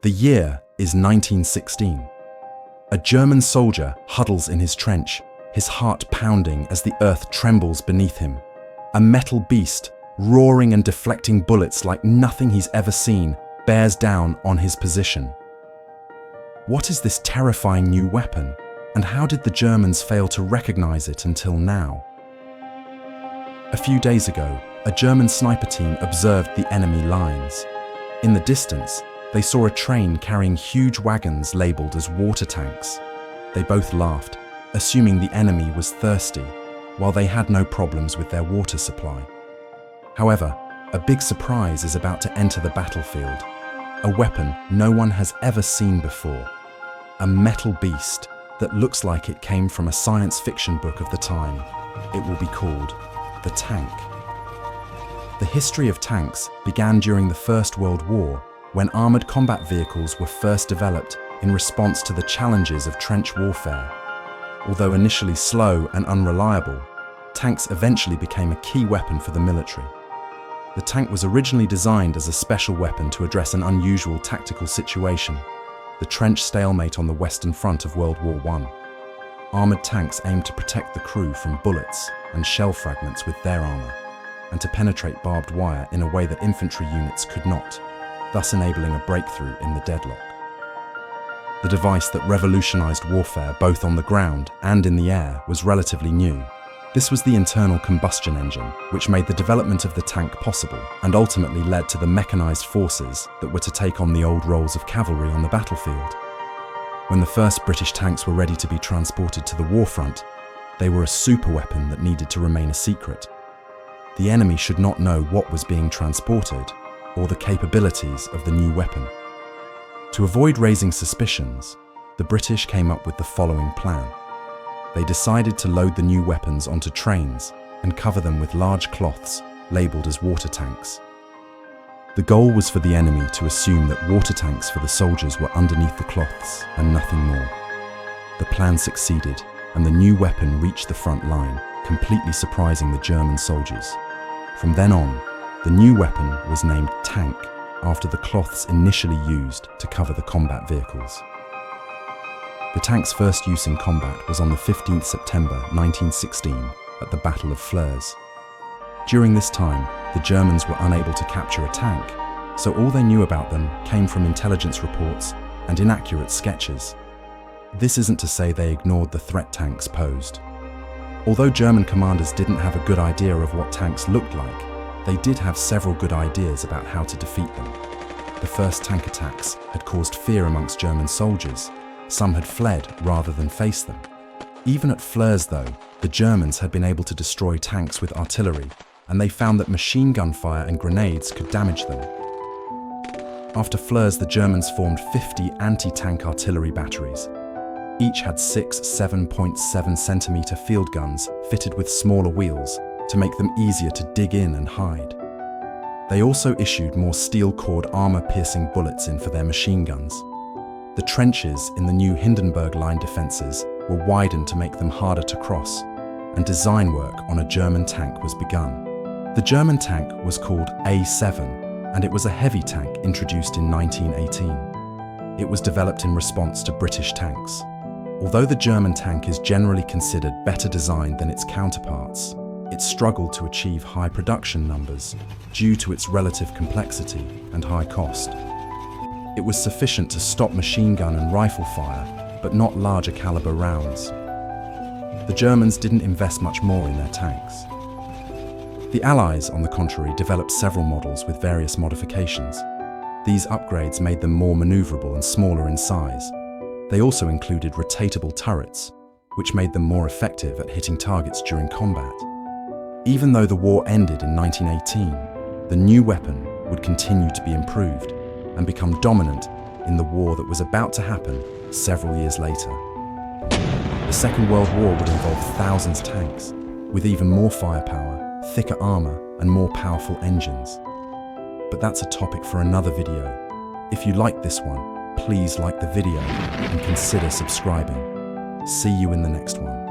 The year is 1916. A German soldier huddles in his trench, his heart pounding as the earth trembles beneath him. A metal beast, roaring and deflecting bullets like nothing he's ever seen, bears down on his position. What is this terrifying new weapon, and how did the Germans fail to recognize it until now? A few days ago, a German sniper team observed the enemy lines. In the distance, they saw a train carrying huge wagons labeled as water tanks. They both laughed, assuming the enemy was thirsty, while they had no problems with their water supply. However, a big surprise is about to enter the battlefield. A weapon no one has ever seen before. A metal beast that looks like it came from a science fiction book of the time. It will be called the tank. The history of tanks began during the First World War, when armored combat vehicles were first developed in response to the challenges of trench warfare. Although initially slow and unreliable, tanks eventually became a key weapon for the military. The tank was originally designed as a special weapon to address an unusual tactical situation, the trench stalemate on the Western Front of World War I. Armored tanks aimed to protect the crew from bullets and shell fragments with their armor, and to penetrate barbed wire in a way that infantry units could not, thus enabling a breakthrough in the deadlock. The device that revolutionized warfare both on the ground and in the air was relatively new. This was the internal combustion engine, which made the development of the tank possible and ultimately led to the mechanized forces that were to take on the old roles of cavalry on the battlefield. When the first British tanks were ready to be transported to the war front, they were a superweapon that needed to remain a secret. The enemy should not know what was being transported or the capabilities of the new weapon. To avoid raising suspicions, the British came up with the following plan. They decided to load the new weapons onto trains and cover them with large cloths labeled as water tanks. The goal was for the enemy to assume that water tanks for the soldiers were underneath the cloths and nothing more. The plan succeeded, and the new weapon reached the front line, completely surprising the German soldiers. From then on, the new weapon was named tank, after the cloths initially used to cover the combat vehicles. The tank's first use in combat was on the 15th September 1916 at the Battle of Flers. During this time, the Germans were unable to capture a tank, so all they knew about them came from intelligence reports and inaccurate sketches. This isn't to say they ignored the threat tanks posed. Although German commanders didn't have a good idea of what tanks looked like, they did have several good ideas about how to defeat them. The first tank attacks had caused fear amongst German soldiers. Some had fled rather than face them. Even at Flers, though, the Germans had been able to destroy tanks with artillery, and they found that machine gun fire and grenades could damage them. After Flers, the Germans formed 50 anti-tank artillery batteries. Each had 6 7.7-centimeter field guns fitted with smaller wheels to make them easier to dig in and hide. They also issued more steel-cored armor-piercing bullets in for their machine guns. The trenches in the new Hindenburg Line defenses were widened to make them harder to cross, and design work on a German tank was begun. The German tank was called A7, and it was a heavy tank introduced in 1918. It was developed in response to British tanks. Although the German tank is generally considered better designed than its counterparts, it struggled to achieve high production numbers due to its relative complexity and high cost. It was sufficient to stop machine gun and rifle fire, but not larger caliber rounds. The Germans didn't invest much more in their tanks. The Allies, on the contrary, developed several models with various modifications. These upgrades made them more maneuverable and smaller in size. They also included rotatable turrets, which made them more effective at hitting targets during combat. Even though the war ended in 1918, the new weapon would continue to be improved and become dominant in the war that was about to happen several years later. The Second World War would involve thousands of tanks, with even more firepower, thicker armor, and more powerful engines. But that's a topic for another video. If you liked this one, please like the video and consider subscribing. See you in the next one.